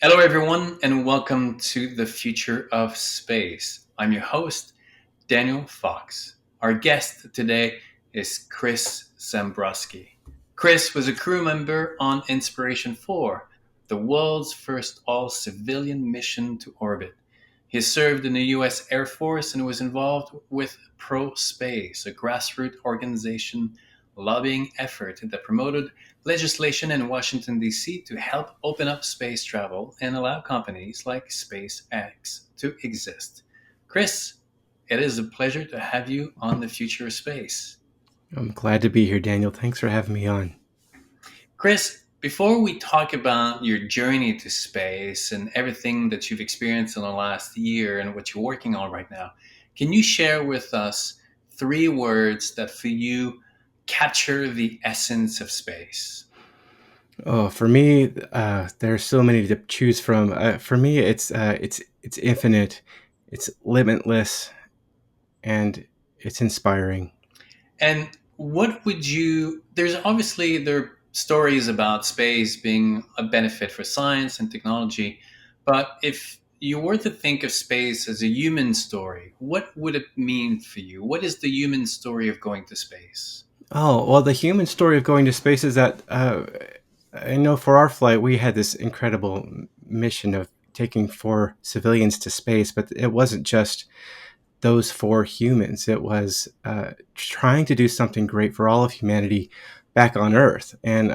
Hello, everyone, and welcome to the future of space. I'm your host, Daniel Fox. Our guest today is Chris Sembroski. Chris was a crew member on Inspiration 4, the world's first all civilian mission to orbit. He served in the US Air Force and was involved with Pro Space, a grassroots organization lobbying effort that promoted legislation in Washington, D.C. to help open up space travel and allow companies like SpaceX to exist. Chris, it is a pleasure to have you on the future of space. I'm glad to be here, Daniel. Thanks for having me on. Chris, before we talk about your journey to space and everything that you've experienced in the last year and what you're working on right now, can you share with us three words that for you capture the essence of space? Oh, for me, there are so many to choose from. For me, it's infinite, it's limitless, and it's inspiring. And what would you? There's obviously there are stories about space being a benefit for science and technology, but if you were to think of space as a human story, what would it mean for you? What is the human story of going to space? Oh, well, the human story of going to space is that I know for our flight, we had this incredible mission of taking four civilians to space, but it wasn't just those four humans. It was trying to do something great for all of humanity back on Earth. And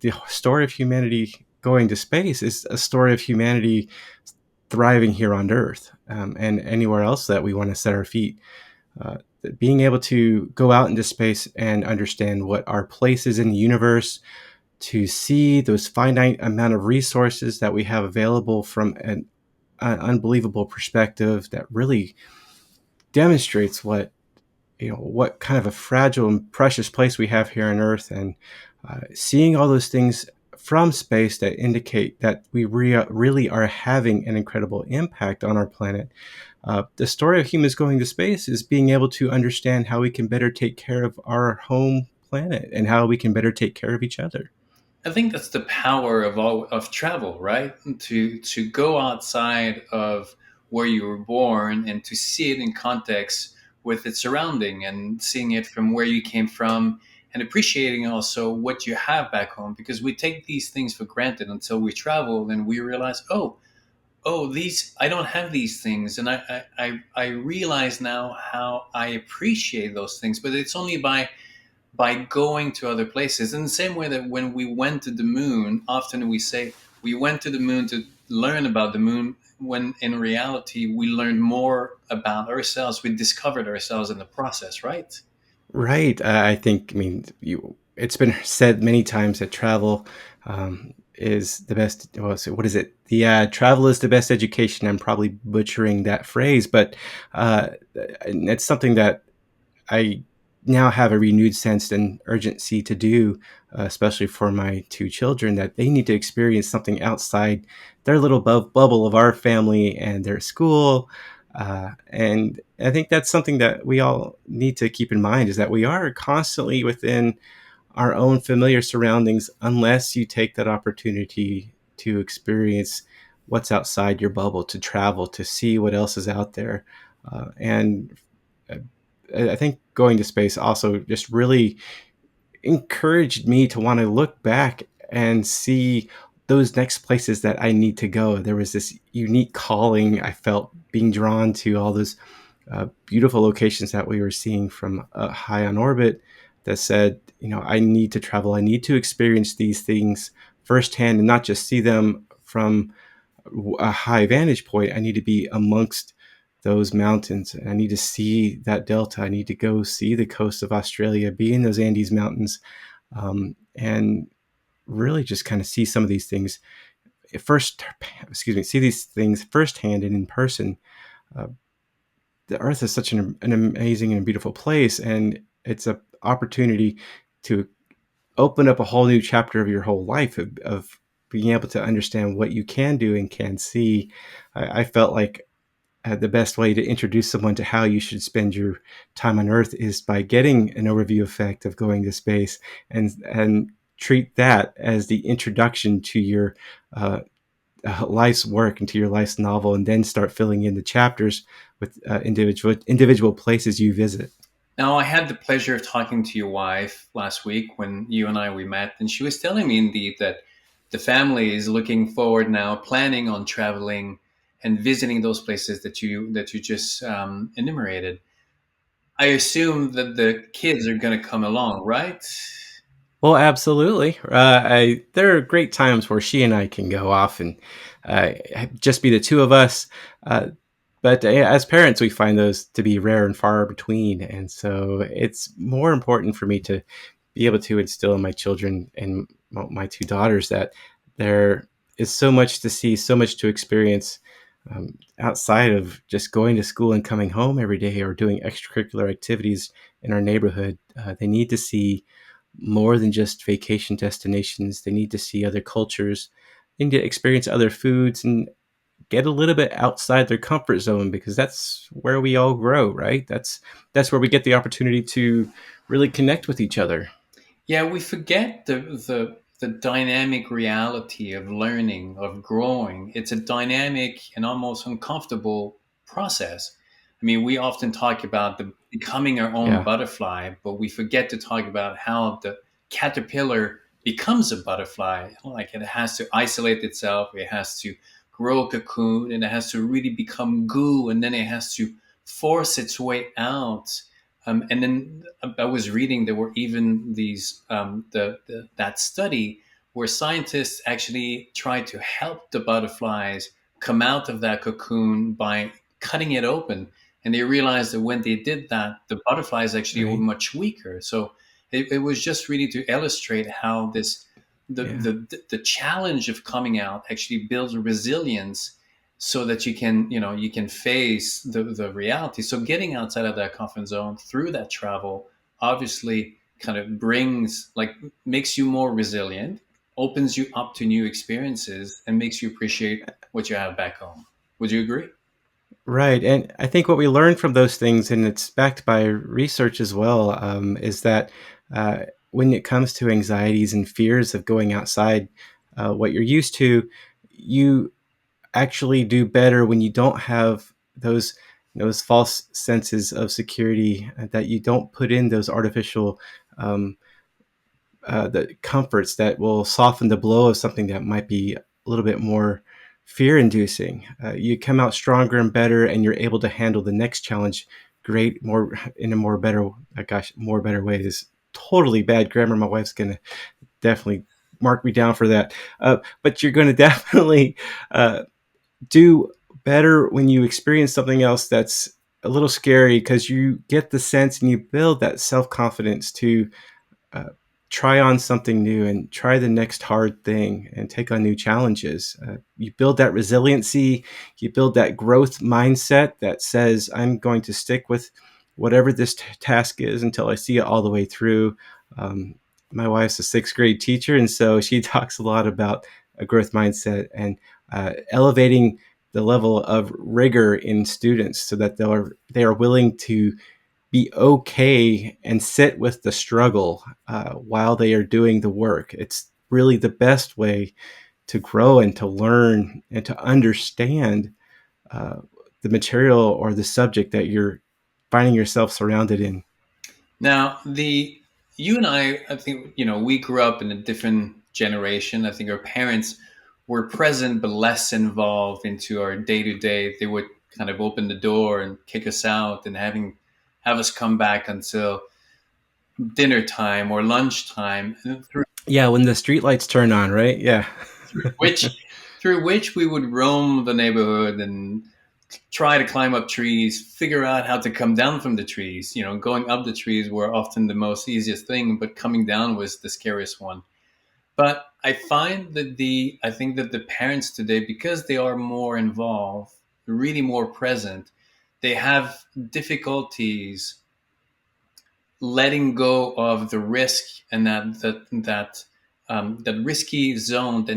the story of humanity going to space is a story of humanity thriving here on Earth and anywhere else that we want to set our feet. Uh, Being able to go out into space and understand what our place is in the universe, to see those finite amount of resources that we have available from an unbelievable perspective that really demonstrates what kind of a fragile and precious place we have here on Earth, and seeing all those things from space that indicate that we really are having an incredible impact on our planet. The story of humans going to space is being able to understand how we can better take care of our home planet and how we can better take care of each other. I think that's the power of all of travel, right? To go outside of where you were born and to see it in context with its surrounding and seeing it from where you came from and appreciating also what you have back home because we take these things for granted until we travel and we realize, these I don't have these things and I realize now how I appreciate those things, but it's only by going to other places. In the same way that when we went to the moon, often we say we went to the moon to learn about the moon, when in reality, we learned more about ourselves. We discovered ourselves in the process, right? Right. I think, it's been said many times that travel is the best. Well, so what is it? The travel is the best education. I'm probably butchering that phrase, but it's something that I now have a renewed sense and urgency to do, especially for my two children, that they need to experience something outside their little bubble of our family and their school. And I think that's something that we all need to keep in mind, is that we are constantly within our own familiar surroundings unless you take that opportunity to experience what's outside your bubble, to travel, to see what else is out there. And I think going to space also just really encouraged me to want to look back and see those next places that I need to go. There was this unique calling I felt, being drawn to all those beautiful locations that we were seeing from high on orbit, that said, I need to travel. I need to experience these things firsthand and not just see them from a high vantage point. I need to be amongst those mountains. I need to see that delta. I need to go see the coast of Australia, be in those Andes Mountains, and really just kind of see some of these things first. Excuse me, see these things firsthand and in person. Uh, the Earth is such an amazing and beautiful place, and it's an opportunity to open up a whole new chapter of your whole life, of being able to understand what you can do and can see. I felt like the best way to introduce someone to how you should spend your time on Earth is by getting an overview effect of going to space, and treat that as the introduction to your uh, life's work, into your life's novel, and then start filling in the chapters with individual places you visit. Now, I had the pleasure of talking to your wife last week when you and I we met, and she was telling me indeed that the family is looking forward now, planning on traveling and visiting those places that you just enumerated. I assume that the kids are going to come along, right? Well, absolutely. There are great times where she and I can go off and uh, just be the two of us. Uh, but as parents, we find those to be rare and far between. And so it's more important for me to be able to instill in my children and my two daughters that there is so much to see, so much to experience outside of just going to school and coming home every day or doing extracurricular activities in our neighborhood. They need to see more than just vacation destinations. They need to see other cultures. They need to experience other foods and get a little bit outside their comfort zone, because that's where we all grow, right? That's where we get the opportunity to really connect with each other. Yeah, we forget the dynamic reality of learning, of growing. It's a dynamic and almost uncomfortable process. I mean, we often talk about the becoming our own Yeah. butterfly, but we forget to talk about how the caterpillar becomes a butterfly. Like it has to isolate itself, it has to grow a cocoon, and it has to really become goo, and then it has to force its way out. And then I was reading there were even these that study where scientists actually tried to help the butterflies come out of that cocoon by cutting it open, and they realized that when they did that, the butterflies actually were Right. much weaker. So it was just really to illustrate how this Yeah. the challenge of coming out actually builds resilience so that you can face the reality. So getting outside of that comfort zone through that travel obviously kind of brings like makes you more resilient, opens you up to new experiences, and makes you appreciate what you have back home. Would you agree? Right. And I think what we learn from those things, and it's backed by research as well, is that when it comes to anxieties and fears of going outside what you're used to, you actually do better when you don't have those false senses of security, that you don't put in those artificial um, the comforts that will soften the blow of something that might be a little bit more fear inducing. You come out stronger and better, and you're able to handle the next challenge great more in a more better more better way is totally bad grammar. My wife's gonna definitely mark me down for that. But you're going to definitely uh, do better when you experience something else that's a little scary, because you get the sense and you build that self confidence to uh, try on something new and try the next hard thing and take on new challenges. You build that resiliency, you build that growth mindset that says, I'm going to stick with whatever this task is until I see it all the way through. Um, my wife's a sixth grade teacher, and so she talks a lot about a growth mindset and elevating the level of rigor in students so that they are willing to be okay and sit with the struggle while they are doing the work. It's really the best way to grow and to learn and to understand uh, the material or the subject that you're finding yourself surrounded in. Now, the you and I think we grew up in a different generation. I think our parents were present but less involved into our day to day. They would kind of open the door and kick us out, and have us come back until dinner time or lunchtime, Yeah, when the streetlights turn on, right? Yeah. through which through which we would roam the neighborhood and try to climb up trees, figure out how to come down from the trees. Going up the trees were often the most easiest thing, but coming down was the scariest one. But I think that the parents today, because they are more involved, really more present, they have difficulties letting go of the risk and that risky zone that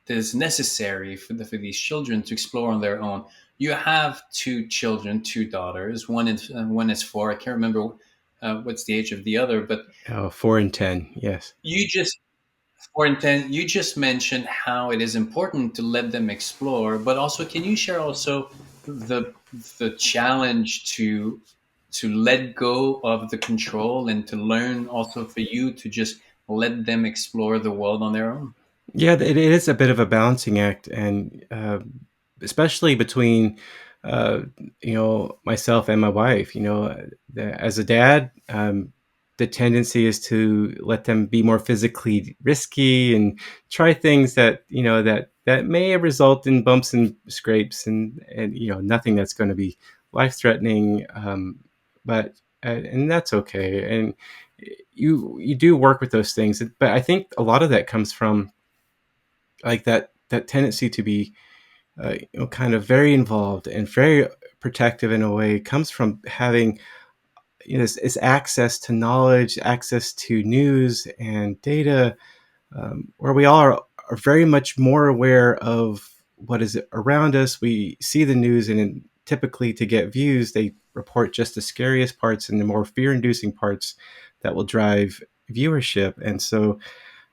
is necessary for these children to explore on their own. You have two children, two daughters. One is 4. I can't remember what's the age of the other, but Oh, 4 and 10. Yes. you just For intent, you just mentioned how it is important to let them explore, but also can you share also the the challenge to let go of the control and to learn also for you to just let them explore the world on their own? Yeah, it is a bit of a balancing act, and especially between uh, myself and my wife. As a dad, the tendency is to let them be more physically risky and try things that that may result in bumps and scrapes, and nothing that's going to be life threatening. But and that's okay, and you do work with those things, but I think a lot of that comes from like that tendency to be kind of very involved and very protective in a way comes from having this access to knowledge, access to news and data, where we all are very much more aware of what is around us. We see the news, and typically to get views, they report just the scariest parts and the more fear-inducing parts that will drive viewership. And so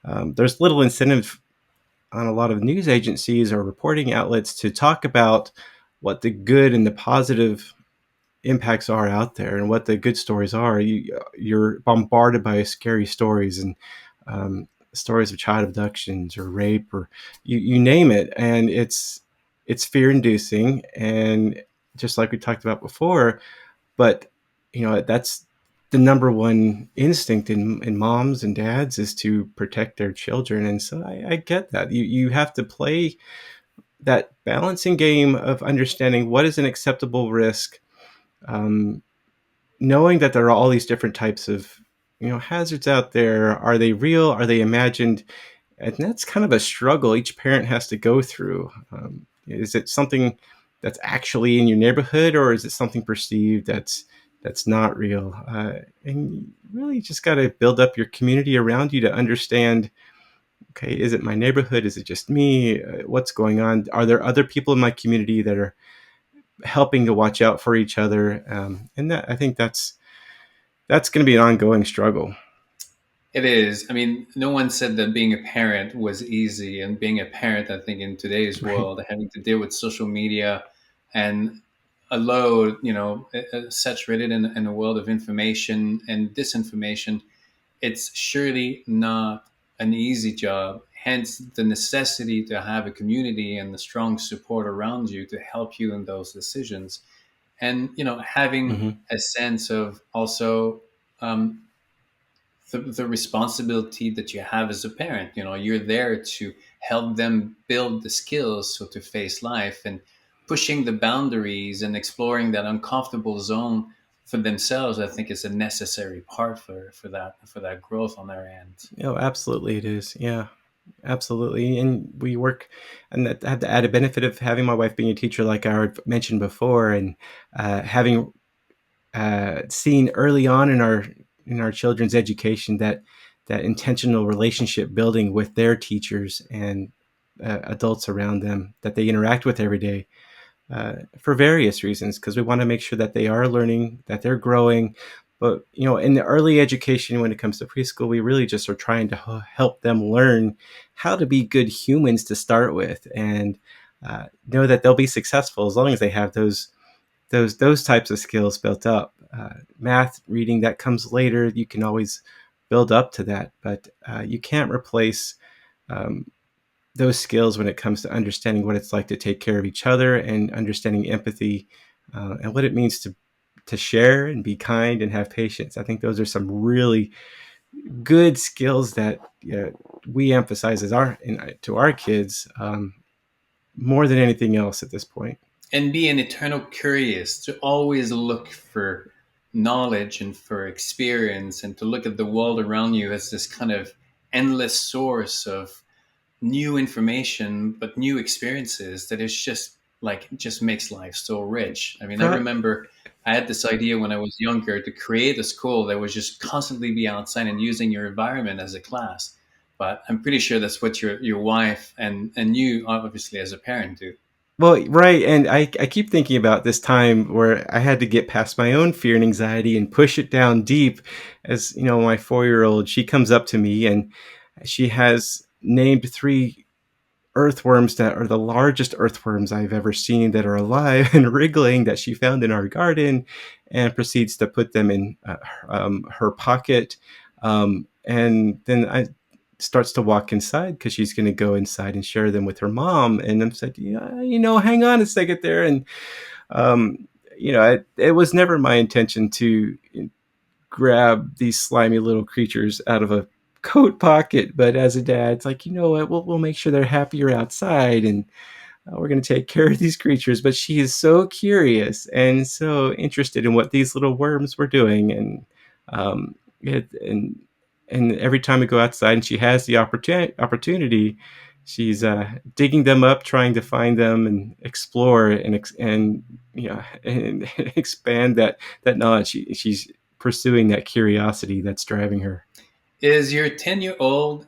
there's little incentive on a lot of news agencies or reporting outlets to talk about what the good and the positive impacts are out there and what the good stories are. You're bombarded by scary stories and stories of child abductions or rape or you name it, and it's fear inducing. And just like we talked about before, but that's the number one instinct in moms and dads is to protect their children. And so I get that you have to play that balancing game of understanding what is an acceptable risk, um, knowing that there are all these different types of hazards out there. Are they real? Are they imagined? And that's kind of a struggle each parent has to go through. Is it something that's actually in your neighborhood, or is it something perceived that's not real? And you really just got to build up your community around you to understand. Okay, is it my neighborhood? Is it just me? What's going on? Are there other people in my community that are helping to watch out for each other? And that I think that's going to be an ongoing struggle. It is. I mean, no one said that being a parent was easy. And being a parent, I think, in today's Right. world, having to deal with social media and a load, saturated in a world of information and disinformation, it's surely not an easy job. Hence, the necessity to have a community and the strong support around you to help you in those decisions. And, having Hmm. a sense of also um, the responsibility that you have as a parent. You're there to help them build the skills so to face life and pushing the boundaries and exploring that uncomfortable zone for themselves. I think is a necessary part for that growth on their end. Oh, absolutely, it is. Yeah, absolutely. And we work, and that had the added benefit of having my wife being a teacher, like I mentioned before, and having seen early on in our children's education that intentional relationship building with their teachers and adults around them that they interact with every day, for various reasons, because we want to make sure that they are learning, that they're growing. But in the early education, when it comes to preschool, we really just are trying to help them learn how to be good humans to start with, and know that they'll be successful as long as they have those types of skills built up. Math, reading, that comes later. You can always build up to that, but you can't replace um, those skills when it comes to understanding what it's like to take care of each other and understanding empathy, and what it means to share and be kind and have patience. I think those are some really good skills that we emphasize to our kids, more than anything else at this point. And be an eternal curious to always look for knowledge and for experience and to look at the world around you as this kind of endless source of new information, but new experiences that is just like it just makes life so rich. I mean, I Right. remember I had this idea when I was younger to create a school that would just constantly be outside and using your environment as a class. But I'm pretty sure that's what your wife and you obviously as a parent do. Well, right, and I keep thinking about this time where I had to get past my own fear and anxiety and push it down deep. As my 4-year-old, she comes up to me, and She has named three earthworms that are the largest earthworms I've ever seen that are alive and wriggling that she found in our garden, and proceeds to put them in her pocket. And then I starts to walk inside because she's going to go inside and share them with her mom. And I'm like, yeah, hang on a second there. And um, it was never my intention to grab these slimy little creatures out of a coat pocket. But as a dad, it's like, you know what, we'll make sure they're happier outside, and we're going to take care of these creatures. But she is so curious and so interested in what these little worms were doing. And um, it, and every time we go outside and she has the opportunity, she's digging them up, trying to find them and explore and and expand that knowledge. She's pursuing that curiosity that's driving her. Is your 10-year-old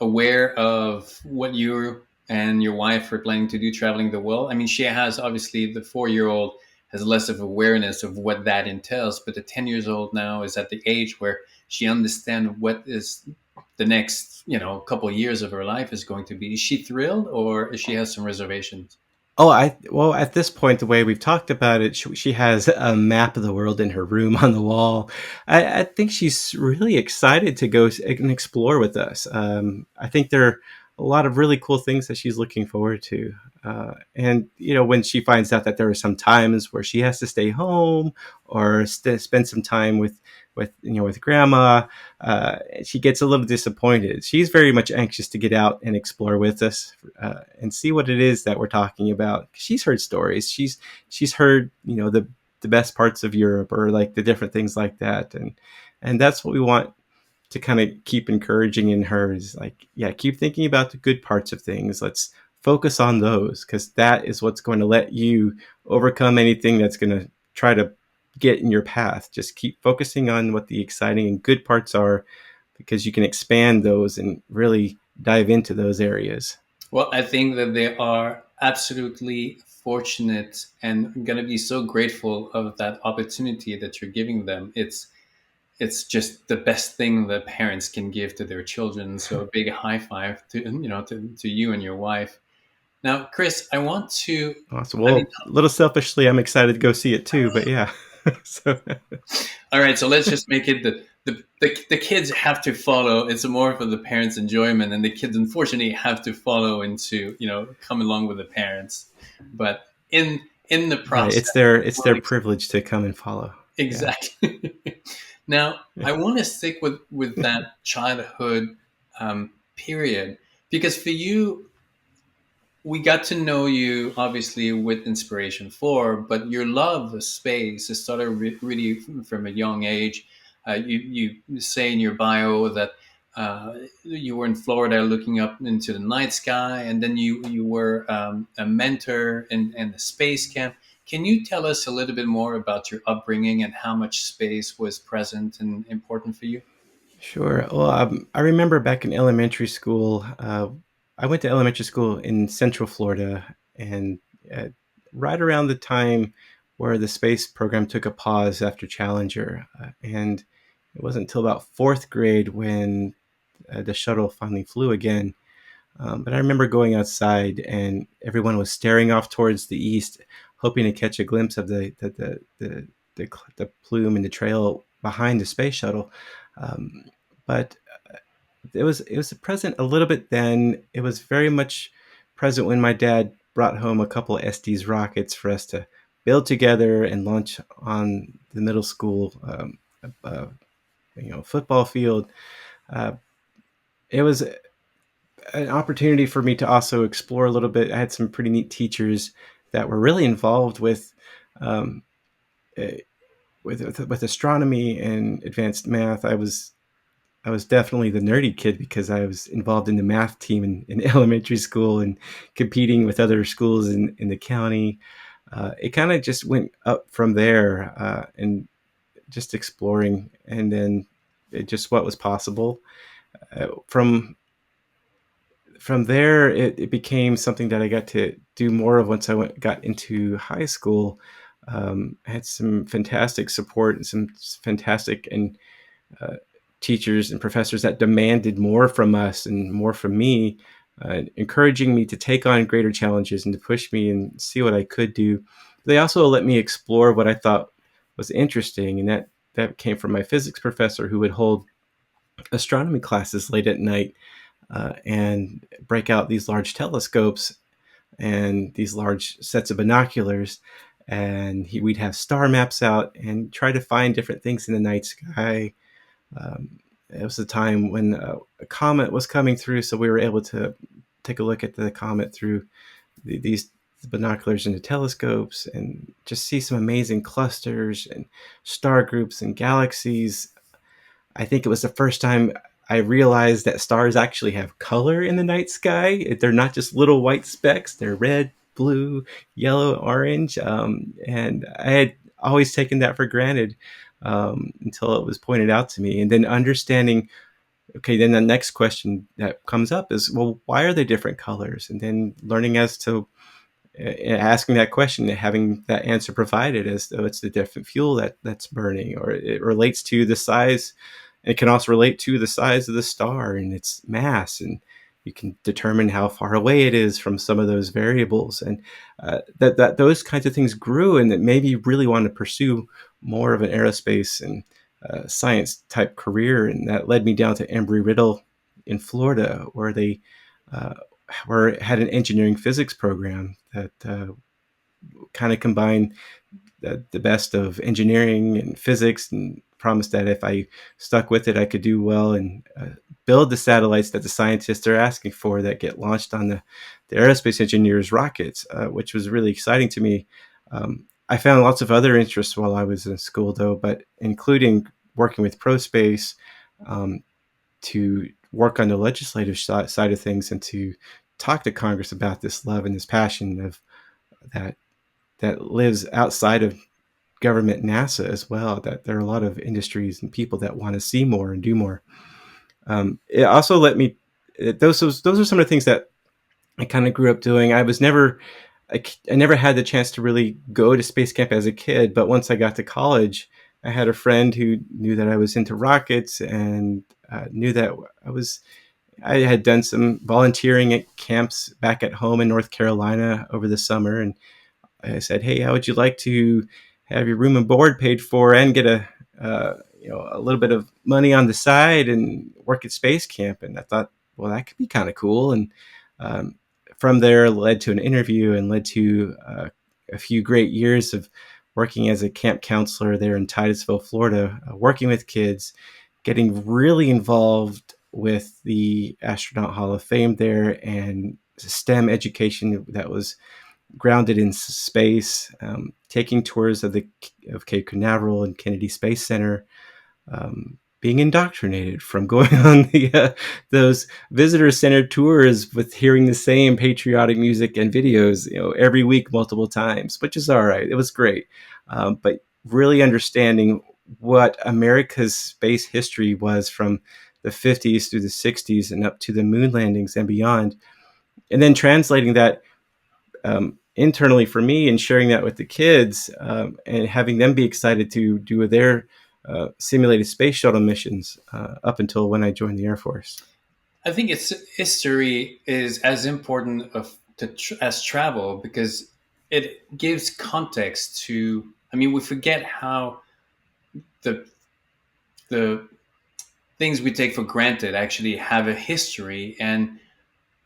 aware of what you and your wife are planning to do traveling the world? I mean, she has obviously the 4-year-old has less of awareness of what that entails, but the 10 years old now is at the age where she understands what is the next, couple of years of her life is going to be. Is she thrilled or is she has some reservations? Oh, well, at this point, the way we've talked about it, she has a map of the world in her room on the wall. I think she's really excited to go and explore with us. I think there are a lot of really cool things that she's looking forward to. And when she finds out that there are some times where she has to stay home or spend some time with grandma, she gets a little disappointed. She's very much anxious to get out and explore with us and see what it is that we're talking about. She's heard stories. She's heard the best parts of Europe or like the different things like that, and that's what we want to kind of keep encouraging in her is like, yeah, keep thinking about the good parts of things. Let's focus on those because that is what's going to let you overcome anything that's going to try to get in your path. Just keep focusing on what the exciting and good parts are because you can expand those and really dive into those areas. Well, I think that they are absolutely fortunate and going to be so grateful of that opportunity that you're giving them. It's just the best thing that parents can give to their children. So a big high five to you and your wife. Now, Chris, I want to. Awesome. I mean, Well, a little selfishly, I'm excited to go see it too, but yeah. So all right. So let's just make it the kids have to follow. It's more for the parents' enjoyment, and the kids unfortunately have to follow into come along with the parents. But in the right, process, it's well, their privilege to come and follow. Yeah. exactly. Now, I want to stick with that childhood period because for you, we got to know you obviously with Inspiration 4, but your love of space has started really from a young age. You say in your bio that you were in Florida looking up into the night sky, and then you were a mentor in the space camp. Can you tell us a little bit more about your upbringing and how much space was present and important for you? Sure. Well, I remember back in elementary school, I went to elementary school in Central Florida, and uh, right around the time where the space program took a pause after Challenger, and it wasn't until about fourth grade when the shuttle finally flew again. But I remember going outside, and everyone was staring off towards the east, hoping to catch a glimpse of the plume and the trail behind the space shuttle. Um, but it was present a little bit then. It was very much present when my dad brought home a couple of Estes rockets for us to build together and launch on the middle school, uh, football field. Uh, it was an opportunity for me to also explore a little bit. I had some pretty neat teachers that were really involved um, eh, with astronomy and advanced math. I was definitely the nerdy kid because I was involved in the math team in elementary school and competing with other schools in the county. It kind of just went up from there and just exploring, and then just what was possible. From there, it became something that I got to do more of once got into high school. I had some fantastic support and some fantastic and uh, teachers and professors that demanded more from us and more from me, encouraging me to take on greater challenges and to push me and see what I could do. They also let me explore what I thought was interesting, and that came from my physics professor, who would hold astronomy classes late at night and break out these large telescopes and these large sets of binoculars. And we'd have star maps out and try to find different things in the night sky. It was a time when a comet was coming through, so we were able to take a look at the comet through these binoculars and the telescopes and just see some amazing clusters and star groups and galaxies. I think it was the first time I realized that stars actually have color in the night sky. They're not just little white specks, they're red, blue, yellow, orange. And I had always taken that for granted until it was pointed out to me. And then understanding, okay, then the next question that comes up is, well, why are they different colors? And then learning as to asking that question and having that answer provided as though it's the different fuel that's burning, or it relates to the size. It can also relate to the size of the star and its mass, and you can determine how far away it is from some of those variables. And that those kinds of things grew, and that made me really want to pursue more of an aerospace and science type career. And that led me down to Embry-Riddle in Florida, where they uh, had an engineering physics program that kind of combined the best of engineering and physics, and promised that if I stuck with it, I could do well and build the satellites that the scientists are asking for that get launched on the aerospace engineers' rockets, which was really exciting to me. I found lots of other interests while I was in school, though, but including working with ProSpace, to work on the legislative side of things and to talk to Congress about this love and this passion of that that lives outside of government, NASA as well. That there are a lot of industries and people that want to see more and do more. It also let me. Those are some of the things that I kind of grew up doing. I never had the chance to really go to space camp as a kid, but once I got to college, I had a friend who knew that I was into rockets and knew that I had done some volunteering at camps back at home in North Carolina over the summer, and I said, "Hey, how would you like to have your room and board paid for and get a little bit of money on the side and work at space camp?" And I thought, well, that could be kind of cool. And um, from there, led to an interview and led to a few great years of working as a camp counselor there in Titusville, Florida, working with kids, getting really involved with the Astronaut Hall of Fame there and STEM education that was grounded in space, taking tours of Cape Canaveral and Kennedy Space Center, being indoctrinated from going on those visitor center tours with hearing the same patriotic music and videos, every week, multiple times, which is all right. It was great, but really understanding what America's space history was from the 50s through the 60s and up to the moon landings and beyond, and then translating that internally for me and sharing that with the kids, and having them be excited to do their simulated space shuttle missions up until when I joined the Air Force. I think it's history is as important as travel because it gives context to. I mean, we forget how the the things we take for granted actually have a history, and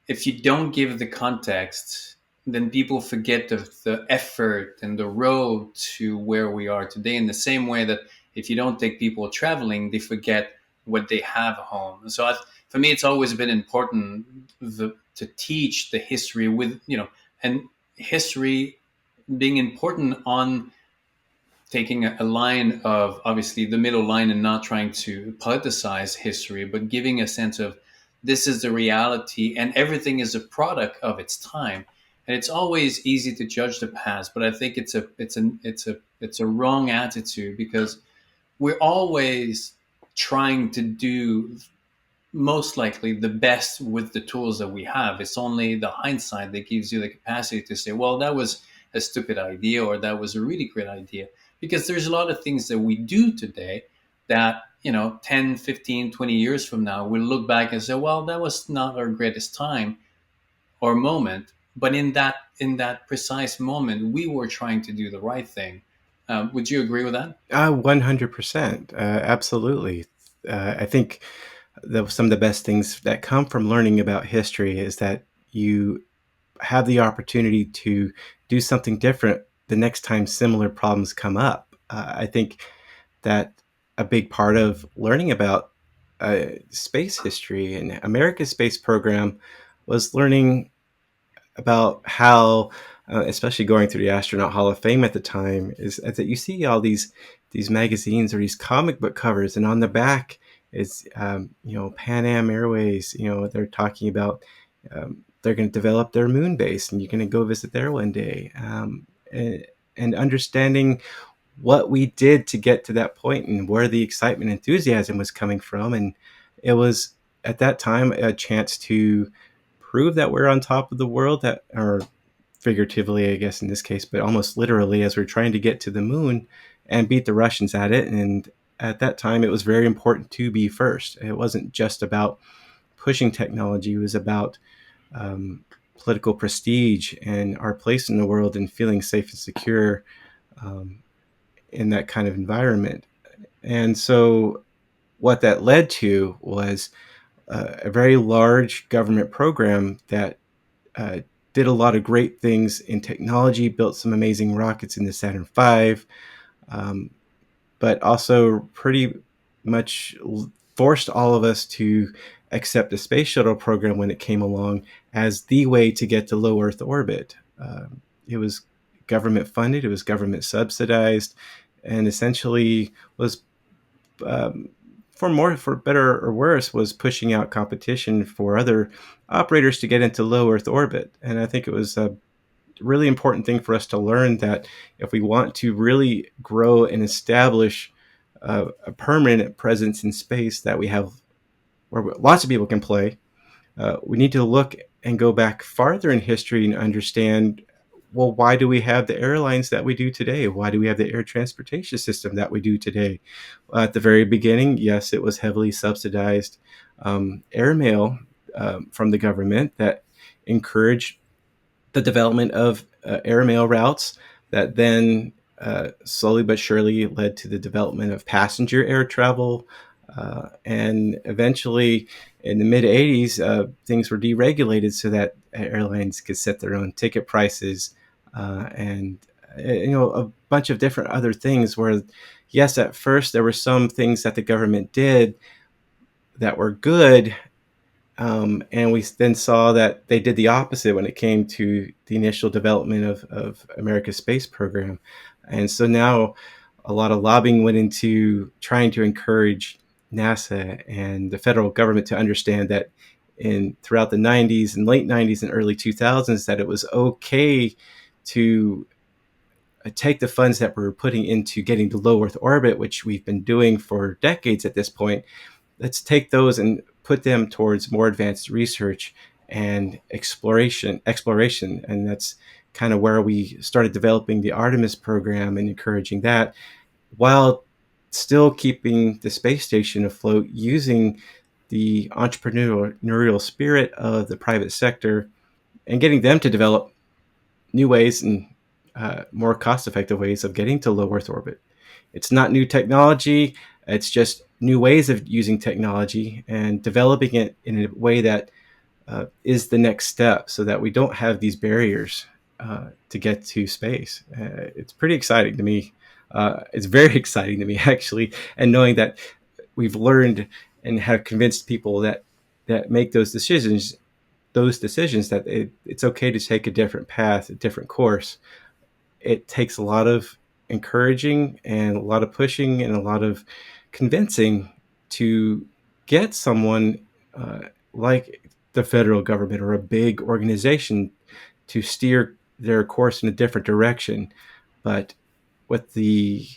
if you don't give the context, then people forget the effort and the road to where we are today. In the same way that if you don't take people traveling, they forget what they have home. So for me, it's always been important to teach the history with and history being important on taking a line of obviously the middle line and not trying to politicize history, but giving a sense of this is the reality and everything is a product of its time. And it's always easy to judge the past, but I think it's a wrong attitude because we're always trying to do most likely the best with the tools that we have. It's only the hindsight that gives you the capacity to say, well, that was a stupid idea or that was a really great idea. Because there's a lot of things that we do today that, 10, 15, 20 years from now, we'll look back and say, well, that was not our greatest time or moment, but in that precise moment, we were trying to do the right thing. Would you agree with that? 100%. Absolutely. I think some of the best things that come from learning about history is that you have the opportunity to do something different the next time similar problems come up. I think that a big part of learning about space history and America's space program was learning about how, especially going through the Astronaut Hall of Fame at the time, is that you see all these magazines or these comic book covers, and on the back is Pan Am Airways. They're talking about they're going to develop their moon base, and you're going to go visit there one day, and understanding what we did to get to that point and where the excitement and enthusiasm was coming from. And it was at that time a chance to prove that we're on top of the world, that, or figuratively, I guess in this case, but almost literally, as we're trying to get to the moon and beat the Russians at it. And at that time, it was very important to be first. It wasn't just about pushing technology, it was about um, political prestige and our place in the world and feeling safe and secure um, in that kind of environment. And so, what that led to was a very large government program that uh, did a lot of great things in technology, built some amazing rockets in the Saturn V, um, but also pretty much forced all of us to accept the space shuttle program when it came along as the way to get to low Earth orbit. It was government funded, it was government subsidized, and essentially was um, for better or worse, was pushing out competition for other operators to get into low Earth orbit. And I think it was a really important thing for us to learn that if we want to really grow and establish a permanent presence in space that we have, where lots of people can play, we need to look and go back farther in history and understand, well, why do we have the airlines that we do today? Why do we have the air transportation system that we do today? At the very beginning, yes, it was heavily subsidized airmail from the government that encouraged the development of airmail routes that then slowly but surely led to the development of passenger air travel. And eventually, in the mid 80s, things were deregulated so that airlines could set their own ticket prices and a bunch of different other things where, yes, at first there were some things that the government did that were good, and we then saw that they did the opposite when it came to the initial development of America's space program. And so now a lot of lobbying went into trying to encourage NASA and the federal government to understand that throughout the 90s and late 90s and early 2000s, that it was okay to take the funds that we were putting into getting to low Earth orbit, which we've been doing for decades at this point. Let's take those and put them towards more advanced research and exploration. And that's kind of where we started developing the Artemis program and encouraging that, while still keeping the space station afloat using the entrepreneurial spirit of the private sector and getting them to develop new ways and more cost-effective ways of getting to low Earth orbit. It's not new technology. It's just new ways of using technology and developing it in a way that is the next step so that we don't have these barriers to get to space. It's pretty exciting to me. It's very exciting to me, actually. And knowing that we've learned and have convinced people that make those decisions that it's okay to take a different path, a different course. It takes a lot of encouraging and a lot of pushing and a lot of convincing to get someone like the federal government or a big organization to steer their course in a different direction. But with the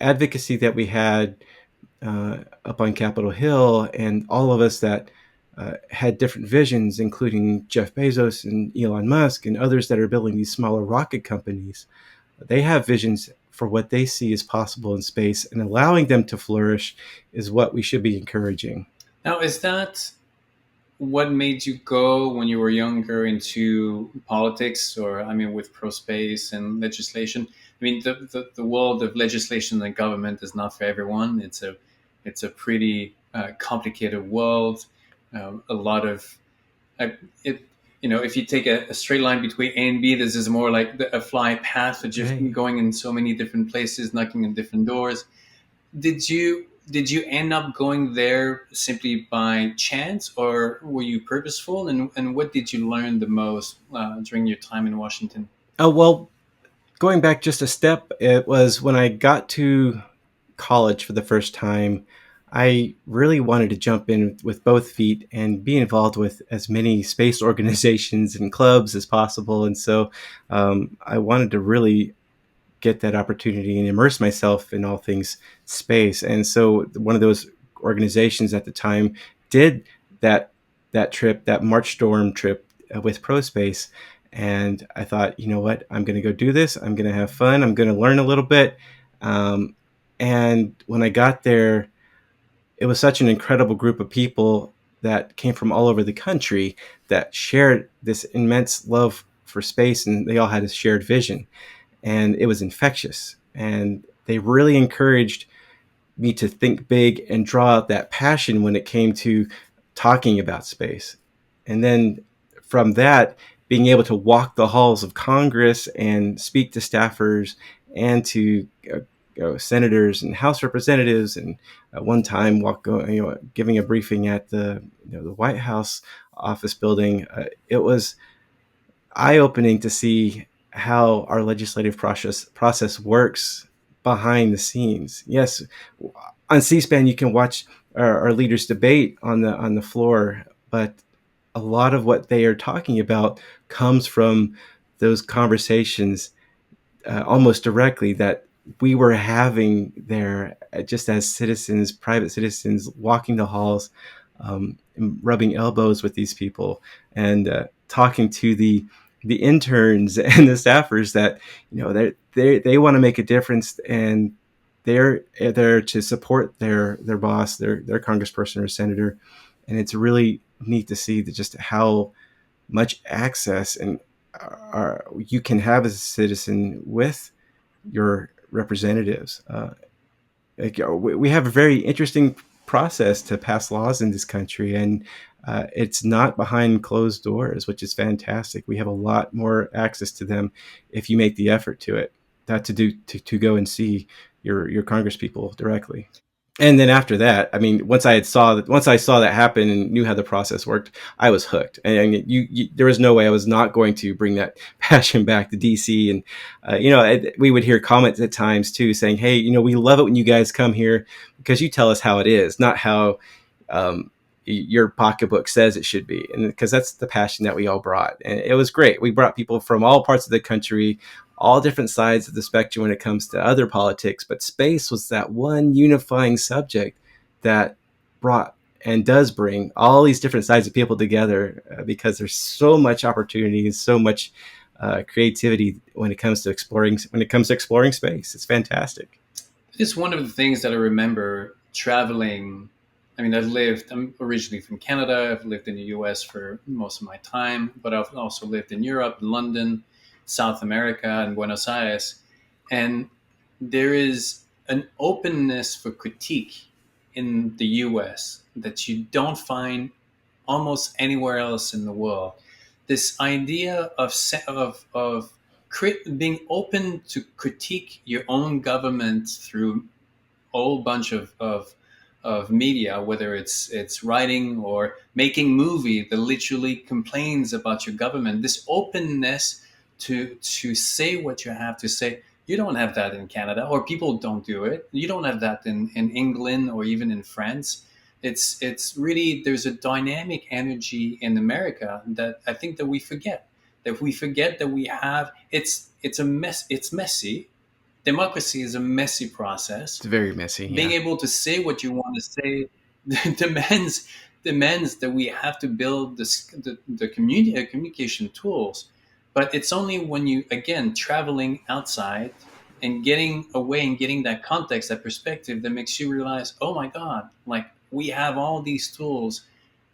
advocacy that we had up on Capitol Hill, and all of us that had different visions, including Jeff Bezos and Elon Musk and others that are building these smaller rocket companies. They have visions for what they see is possible in space and allowing them to flourish is what we should be encouraging. Now, is that what made you go when you were younger into politics, or I mean, with pro space and legislation? I mean, the world of legislation and government is not for everyone. It's a pretty complicated world. A lot of it. If you take a straight line between A and B, this is more like a fly path, of just Right. going in so many different places, knocking on different doors. Did you end up going there simply by chance, or were you purposeful? And what did you learn the most during your time in Washington? Oh, well, going back just a step, it was when I got to college for the first time. I really wanted to jump in with both feet and be involved with as many space organizations and clubs as possible. And so I wanted to really get that opportunity and immerse myself in all things space. And so one of those organizations at the time did that trip, that March Storm trip with ProSpace. And I thought, you know what, I'm going to go do this. I'm going to have fun. I'm going to learn a little bit. Um, and when I got there, it was such an incredible group of people that came from all over the country that shared this immense love for space, and they all had a shared vision, and it was infectious. And they really encouraged me to think big and draw out that passion when it came to talking about space. And then from that, being able to walk the halls of Congress and speak to staffers and to senators and House representatives, and at one time giving a briefing at the White House office building. It was eye opening to see how our legislative process works behind the scenes. Yes, on C-SPAN you can watch our leaders debate on the floor, but a lot of what they are talking about comes from those conversations almost directly that we were having there, just as citizens, private citizens, walking the halls, rubbing elbows with these people, and talking to the interns and the staffers that they want to make a difference, and they're there to support their boss, their congressperson or senator. And it's really neat to see that just how much access and you can have as a citizen with your representatives. We have a very interesting process to pass laws in this country, and it's not behind closed doors, which is fantastic. We have a lot more access to them if you make the effort to it, that to go and see your Congress people directly. And then after that, I mean, once I saw that happen and knew how the process worked, I was hooked. And there was no way I was not going to bring that passion back to DC. And we would hear comments at times too, saying, "Hey, we love it when you guys come here because you tell us how it is, not how your pocketbook says it should be." And because that's the passion that we all brought, and it was great. We brought people from all parts of the country, all different sides of the spectrum when it comes to other politics, but space was that one unifying subject that brought and does bring all these different sides of people together, because there's so much opportunity and so much creativity when it comes to exploring space. It's fantastic. It's one of the things that I remember traveling. I mean, I'm originally from Canada. I've lived in the US for most of my time, but I've also lived in Europe, London, South America, and Buenos Aires. And there is an openness for critique in the US that you don't find almost anywhere else in the world. This idea of being open to critique your own government through whole bunch of media, whether it's writing or making movie that literally complains about your government. This openness to say what you have to say. You don't have that in Canada, or people don't do it. You don't have that in England or even in France. It's really, there's a dynamic energy in America that I think that we forget. That we forget that we have. It's a mess. It's messy. Democracy is a messy process. It's very messy. Being Yeah. able to say what you want to say demands that we have to build communication tools. But it's only when you, again, traveling outside, and getting away and getting that context, that perspective that makes you realize, oh my God, like we have all these tools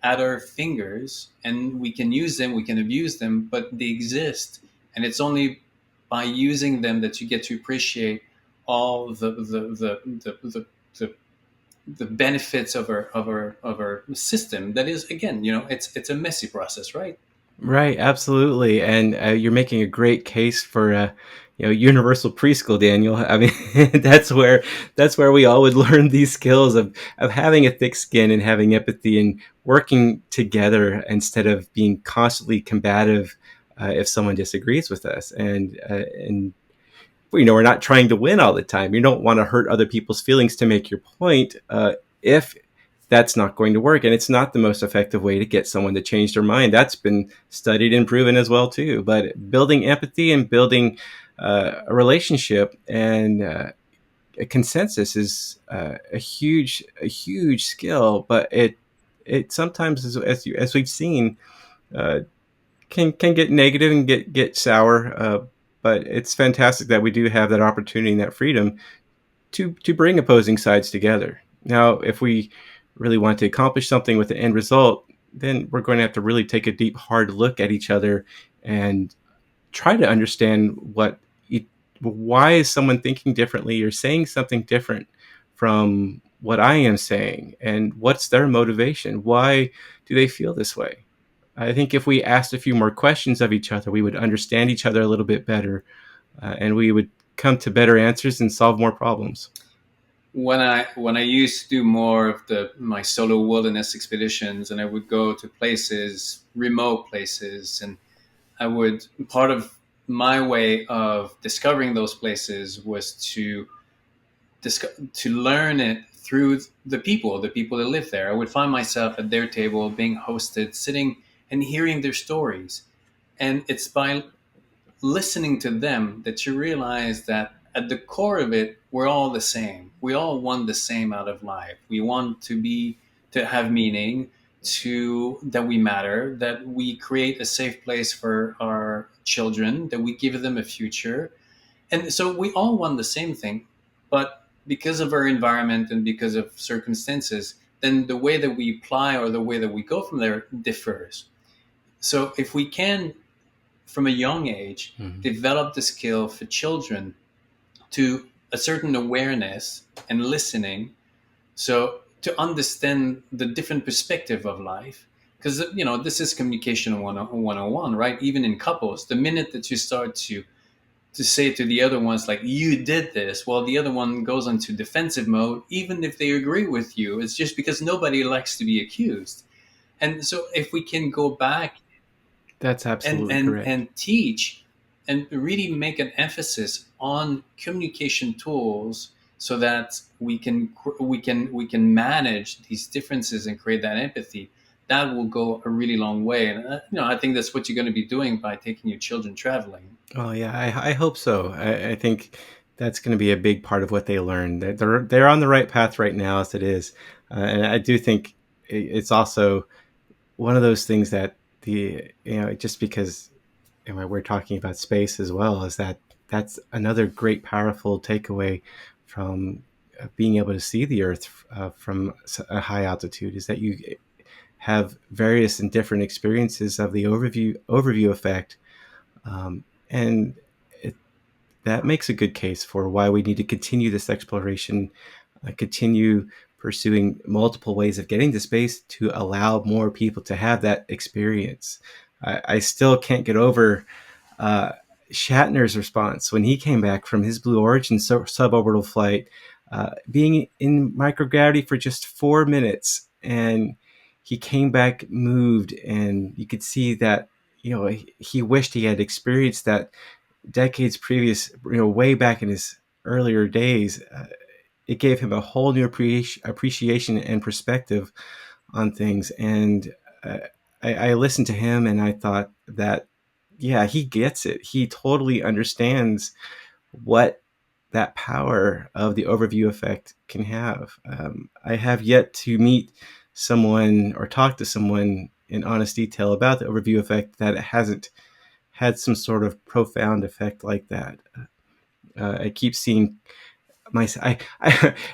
at our fingers and we can use them, we can abuse them, but they exist. And it's only by using them that you get to appreciate all the benefits of our system. That is, again, it's a messy process, right? Right, absolutely, and you're making a great case for universal preschool, Daniel. I mean, that's where we all would learn these skills of having a thick skin and having empathy and working together instead of being constantly combative if someone disagrees with us. And we're not trying to win all the time. You don't want to hurt other people's feelings to make your point. If that's not going to work, and it's not the most effective way to get someone to change their mind. That's been studied and proven as well too. But building empathy and building a relationship and a consensus is a huge skill. But it sometimes, as we've seen, uh, can get negative and get sour. But it's fantastic that we do have that opportunity and that freedom to bring opposing sides together. Now, if we really want to accomplish something with the end result, then we're going to have to really take a deep, hard look at each other and try to understand why is someone thinking differently or saying something different from what I am saying, and what's their motivation? Why do they feel this way? I think if we asked a few more questions of each other, we would understand each other a little bit better, and we would come to better answers and solve more problems. When I used to do more of the my solo wilderness expeditions, and I would go to places, remote places, and I would part of my way of discovering those places was to learn it through the people that live there. I would find myself at their table being hosted, sitting and hearing their stories. And it's by listening to them that you realize that at the core of it, we're all the same. We all want the same out of life. We want to have meaning, to that we matter, that we create a safe place for our children, that we give them a future. And so we all want the same thing, but because of our environment and because of circumstances, then the way that we apply or the way that we go from there differs. So if we can, from a young age, Mhm. develop the skill for children to a certain awareness and listening, so to understand the different perspective of life, because this is communication 101, right? Even in couples, the minute that you start to say to the other ones like you did this, while the other one goes into defensive mode, even if they agree with you, it's just because nobody likes to be accused. And so if we can go back That's and absolutely and correct. and teach and really make an emphasis on communication tools, so that we can manage these differences and create that empathy, that will go a really long way. And I think that's what you're going to be doing by taking your children traveling. Oh yeah, I hope so. I think that's going to be a big part of what they learn. They're on the right path right now as it is, and I do think it's also one of those things that just because we're talking about space as well, is that's another great powerful takeaway from being able to see the Earth from a high altitude, is that you have various and different experiences of the overview effect, and it, that makes a good case for why we need to continue this exploration, continue pursuing multiple ways of getting to space to allow more people to have that experience. I still can't get over uh, Shatner's response when he came back from his Blue Origin suborbital flight, being in microgravity for just 4 minutes, and he came back moved, and you could see that he wished he had experienced that decades previous, way back in his earlier days. It gave him a whole new appreciation and perspective on things. And uh, I listened to him and I thought that, yeah, he gets it. He totally understands what that power of the overview effect can have. I have yet to meet someone or talk to someone in honest detail about the overview effect that hasn't had some sort of profound effect like that. I keep seeing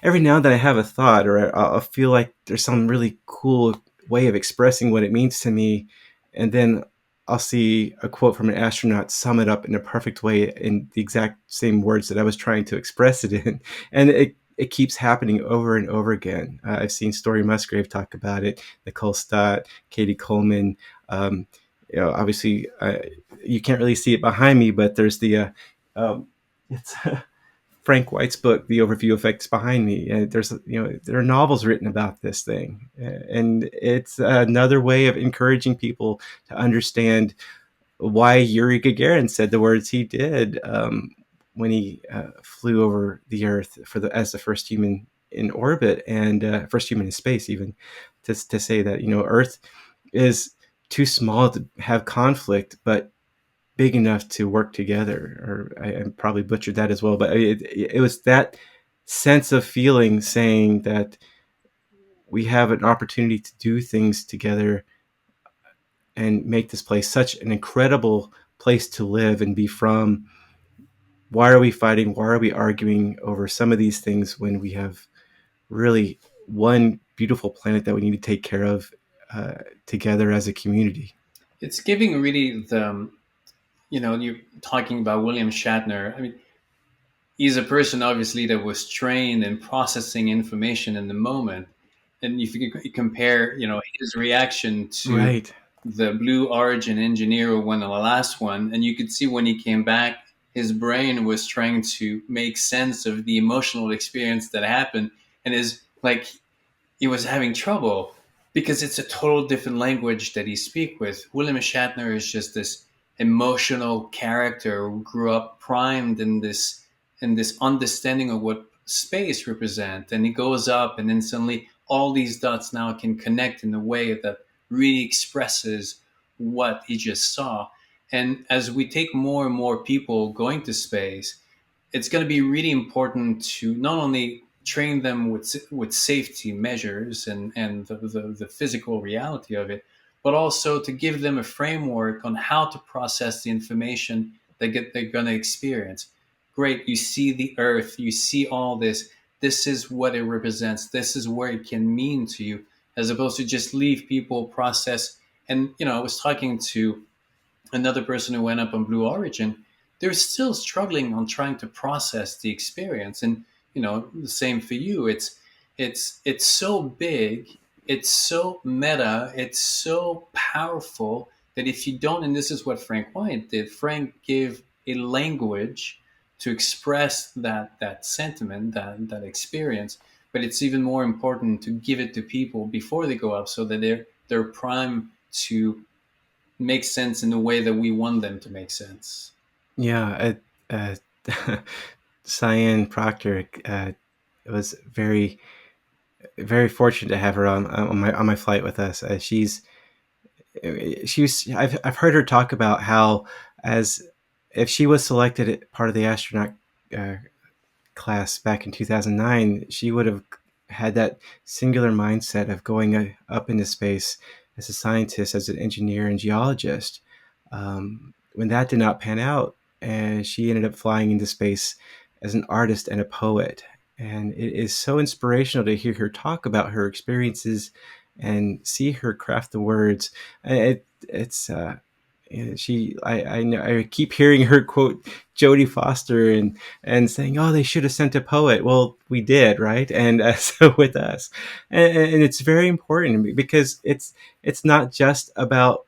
every now and then I have a thought, or I'll feel like there's some really cool way of expressing what it means to me, and then I'll see a quote from an astronaut sum it up in a perfect way in the exact same words that I was trying to express it in, and it keeps happening over and over again. I've seen Story Musgrave talk about it, Nicole Stott, Katie Coleman. Um, Obviously, you can't really see it behind me, but there's the it's Frank White's book, The Overview Effects behind me. There's, there are novels written about this thing, and it's another way of encouraging people to understand why Yuri Gagarin said the words he did when he flew over the Earth as the first human in orbit and first human in space, even to say that Earth is too small to have conflict, but big enough to work together. Or I probably butchered that as well, but it was that sense of feeling, saying that we have an opportunity to do things together and make this place such an incredible place to live and be from. Why are we fighting? Why are we arguing over some of these things when we have really one beautiful planet that we need to take care of together as a community? It's giving really the, you're talking about William Shatner. I mean, he's a person obviously that was trained in processing information in the moment. And if you compare, his reaction to Right. the Blue Origin engineer who won the last one, and you could see when he came back, his brain was trying to make sense of the emotional experience that happened, and is like he was having trouble because it's a total different language that he speak with. William Shatner is just this emotional character who grew up primed in this understanding of what space represents, and he goes up, and then suddenly all these dots now can connect in a way that really expresses what he just saw. And as we take more and more people going to space, it's going to be really important to not only train them with safety measures and the physical reality of it, but also to give them a framework on how to process the information they're going to experience. Great, you see the Earth, you see all this. This is what it represents. This is where it can mean to you, as opposed to just leave people process. And I was talking to another person who went up on Blue Origin. They're still struggling on trying to process the experience, and the same for you. It's so big, it's so meta, it's so powerful that if you don't, and this is what Frank White did. Frank gave a language to express that sentiment, that experience. But it's even more important to give it to people before they go up, so that they're primed to make sense in the way that we want them to make sense. Yeah. Cyan Proctor was very fortunate to have her on my flight with us. I've heard her talk about how, as if she was selected part of the astronaut uh, class back in 2009, she would have had that singular mindset of going up into space as a scientist, as an engineer and geologist. When that did not pan out, and she ended up flying into space as an artist and a poet. And it is so inspirational to hear her talk about her experiences and see her craft the words. It's she I know I keep hearing her quote Jodie Foster and saying, oh, they should have sent a poet. Well, we did, right? And so with us, and it's very important because it's not just about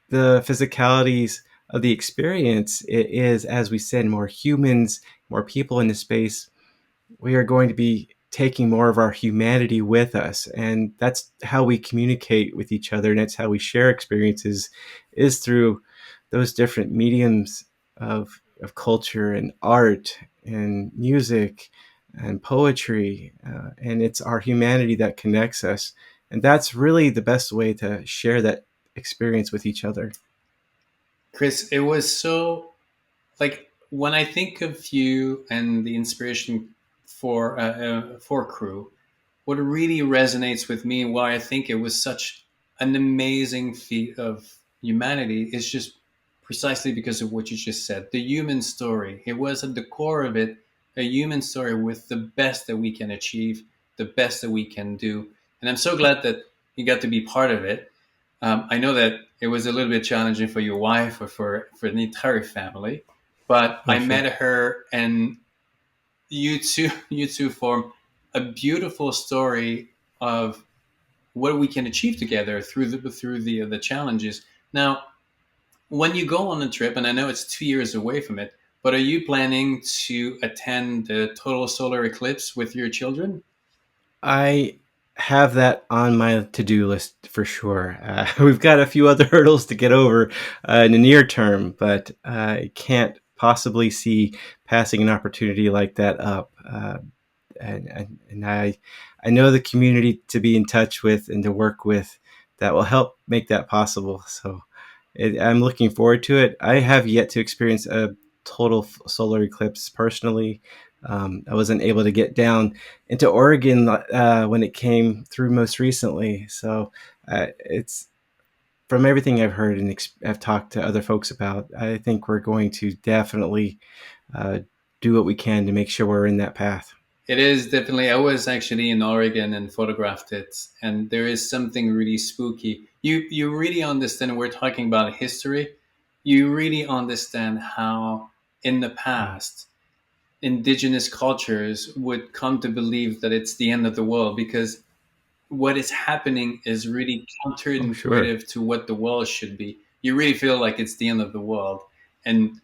the physicalities of the experience. It is, as we said, more humans, more people in the space. We are going to be taking more of our humanity with us, and that's how we communicate with each other, and that's how we share experiences, is through those different mediums of culture and art and music and poetry, and it's our humanity that connects us, and that's really the best way to share that experience with each other. Chris, it was so, like, when I think of you and the inspiration for crew, what really resonates with me, why I think it was such an amazing feat of humanity, is just precisely because of what you just said. The human story. It was at the core of it a human story with the best that we can achieve, the best that we can do. And I'm so glad that you got to be part of it. I know that it was a little bit challenging for your wife or for the entire family, but Oh, I sure. met her, and you two form a beautiful story of what we can achieve together through the challenges. Now, when you go on a trip, and I know it's 2 years away from it, but are you planning to attend the total solar eclipse with your children? I have that on my to-do list for sure. We've got a few other hurdles to get over in the near term, but I can't possibly see passing an opportunity like that up. And I know the community to be in touch with and to work with that will help make that possible. So I'm looking forward to it. I have yet to experience a total solar eclipse personally. I wasn't able to get down into Oregon when it came through most recently. So it's from everything I've heard and I've talked to other folks about. I think we're going to definitely uh, do what we can to make sure we're in that path. It is definitely. I was actually in Oregon and photographed it, and there is something really spooky. You really understand. We're talking about history. You really understand how in the Mm. past indigenous cultures would come to believe that it's the end of the world because what is happening is really Oh, sure. counterintuitive to what the world should be. You really feel like it's the end of the world, and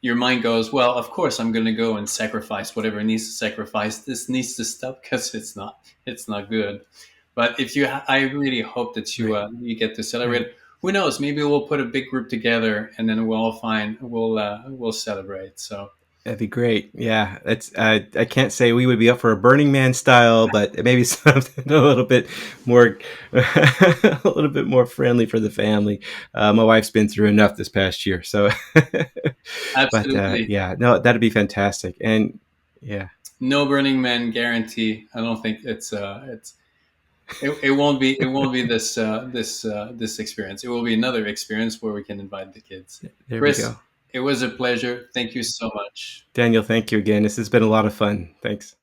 your mind goes, well, of course I'm going to go and sacrifice whatever needs to sacrifice. This needs to stop because it's not good. But if you, I really hope that Right. you get to Right. celebrate. Who knows? Maybe we'll put a big group together and then we'll celebrate. So That'd be great. Yeah, it's I can't say we would be up for a Burning Man style, but maybe something a little bit more, a little bit more friendly for the family. My wife's been through enough this past year, so. But absolutely, yeah, no, that'd be fantastic. And yeah, no Burning Man guarantee. I don't think it won't be this experience. It will be another experience where we can invite the kids. there we Chris, go. it was a pleasure. Thank you so much. Daniel, thank you again. This has been a lot of fun. Thanks.